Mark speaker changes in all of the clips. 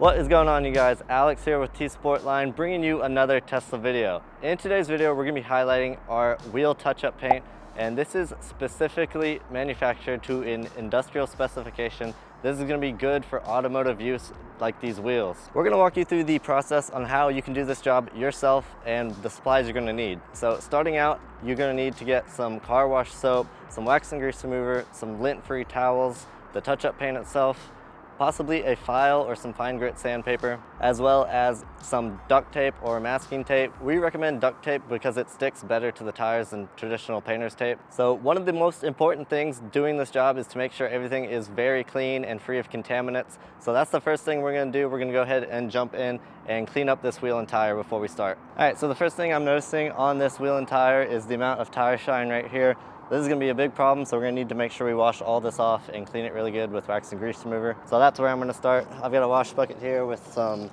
Speaker 1: What is going on, you guys? Alex here with Sportline, bringing you another Tesla video. In today's video, we're going to be highlighting our wheel touch-up paint, and this is specifically manufactured to an industrial specification. This is going to be good for automotive use, like these wheels. We're going to walk you through the process on how you can do this job yourself and the supplies you're going to need. So starting out, you're going to need to get some car wash soap, some wax and grease remover, some lint-free towels, the touch-up paint itself, possibly a file or some fine grit sandpaper, as well as some duct tape or masking tape. We recommend duct tape because it sticks better to the tires than traditional painter's tape. So one of the most important things doing this job is to make sure everything is very clean and free of contaminants. So that's the first thing we're gonna do. We're gonna go ahead and jump in and clean up this wheel and tire before we start. All right, so the first thing I'm noticing on this wheel and tire is the amount of tire shine right here. This is gonna be a big problem, so we're gonna need to make sure we wash all this off and clean it really good with wax and grease remover. So that's where I'm gonna start. I've got a wash bucket here with some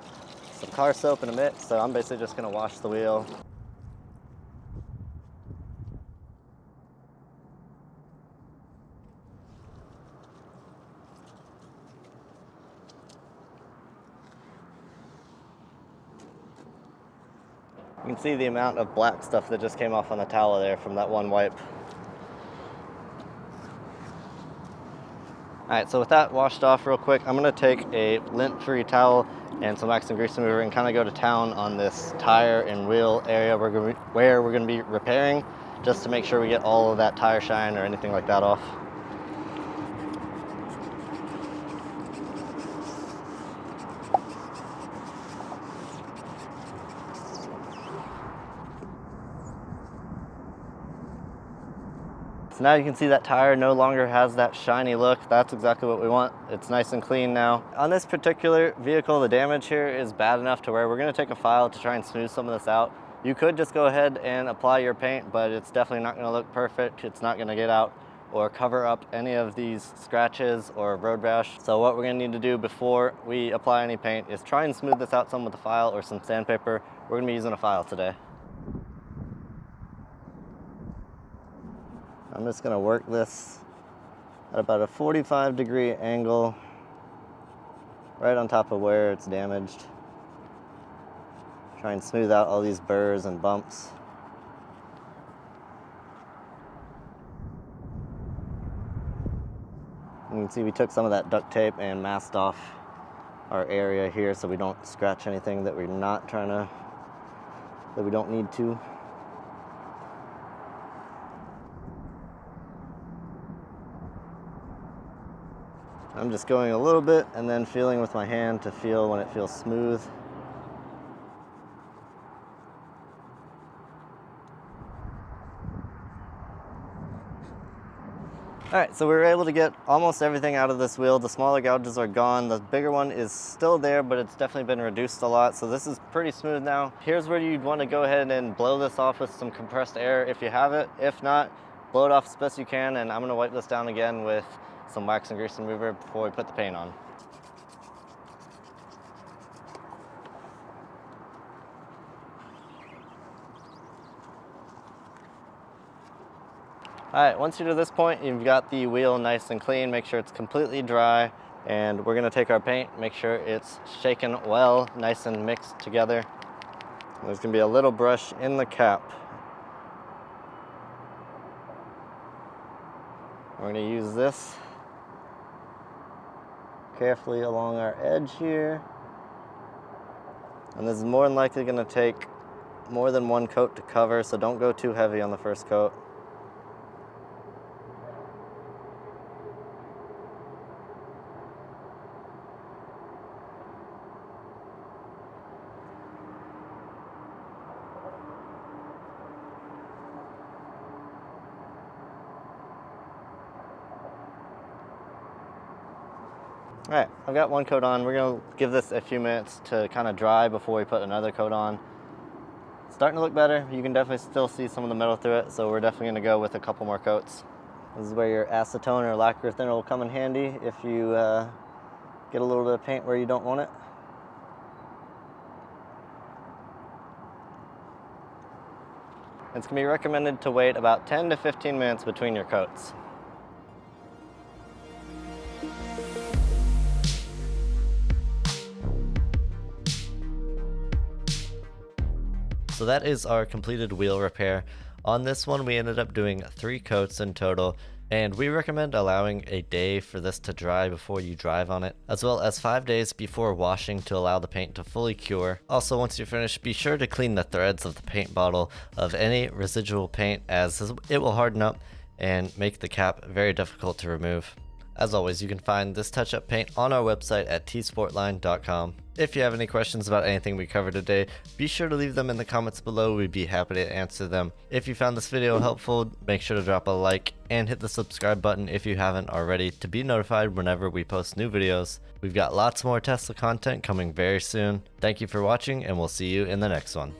Speaker 1: car soap and a mitt, so I'm basically just gonna wash the wheel. You can see the amount of black stuff that just came off on the towel there from that one wipe. All right, so with that washed off real quick, I'm gonna take a lint-free towel and some wax and grease remover and kind of go to town on this tire and wheel area where we're gonna be repairing, just to make sure we get all of that tire shine or anything like that off. So now you can see that tire no longer has that shiny look. That's exactly what we want. It's nice and clean now. On this particular vehicle, the damage here is bad enough to where we're gonna take a file to try and smooth some of this out. You could just go ahead and apply your paint, but it's definitely not gonna look perfect. It's not gonna get out or cover up any of these scratches or road rash. So what we're gonna need to do before we apply any paint is try and smooth this out some with a file or some sandpaper. We're gonna be using a file today. I'm just gonna work this at about a 45-degree angle, right on top of where it's damaged. Try and smooth out all these burrs and bumps. You can see we took some of that duct tape and masked off our area here so we don't scratch anything that we don't need to. I'm just going a little bit and then feeling with my hand to feel when it feels smooth. All right, so we were able to get almost everything out of this wheel. The smaller gouges are gone. The bigger one is still there, but it's definitely been reduced a lot. So this is pretty smooth now. Here's where you'd want to go ahead and blow this off with some compressed air if you have it. If not, blow it off as best you can. And I'm gonna wipe this down again with some wax and grease remover before we put the paint on. All right, once you're to this point, you've got the wheel nice and clean. Make sure it's completely dry, and we're gonna take our paint, make sure it's shaken well, nice and mixed together. There's gonna be a little brush in the cap. We're gonna use this carefully along our edge here. And this is more than likely gonna take more than one coat to cover, so don't go too heavy on the first coat. All right, I've got one coat on. We're gonna give this a few minutes to kind of dry before we put another coat on. It's starting to look better. You can definitely still see some of the metal through it, so we're definitely gonna go with a couple more coats. This is where your acetone or lacquer thinner will come in handy if you get a little bit of paint where you don't want it. It's gonna be recommended to wait about 10 to 15 minutes between your coats. So that is our completed wheel repair. On this one, we ended up doing 3 coats in total, and we recommend allowing a day for this to dry before you drive on it, as well as 5 days before washing to allow the paint to fully cure. Also, once you're finished, be sure to clean the threads of the paint bottle of any residual paint, as it will harden up and make the cap very difficult to remove. As always, you can find this touch-up paint on our website at tsportline.com. If you have any questions about anything we covered today, be sure to leave them in the comments below. We'd be happy to answer them. If you found this video helpful, make sure to drop a like and hit the subscribe button if you haven't already to be notified whenever we post new videos. We've got lots more Tesla content coming very soon. Thank you for watching, and we'll see you in the next one.